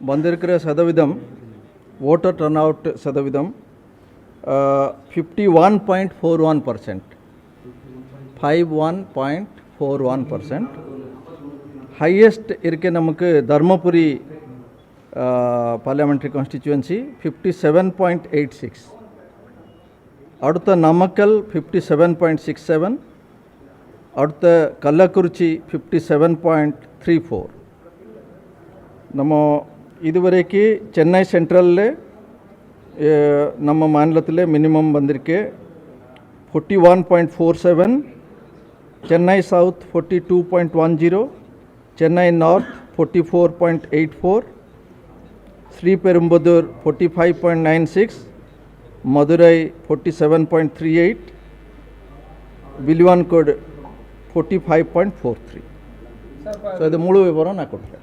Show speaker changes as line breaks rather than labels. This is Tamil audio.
வந்திருக்கிற சதவீதம் ஓட்டர் டர்ன் அவுட் சதவீதம் 51.41%. 51.41%. ஹையஸ்ட் இருக்க நமக்கு தர்மபுரி பார்லிமெண்ட்ரி கான்ஸ்டிச்சுவன்சி 57.86. அடுத்த நாமக்கல் 57.67. அடுத்த கள்ளக்குறிச்சி 57.34. நம்ம இதுவரைக்கு சென்னை சென்ட்ரலில் நம்ம மாநிலத்தில் மினிமம் வந்திருக்கு 41.47, Chennai south 42.10, Chennai north 44.84, Sriperumbudur 45.96, Madurai 47.38, வில்வான்கோடு 45.43. So இது முழு விவரம் நான் கொடுக்குறேன்.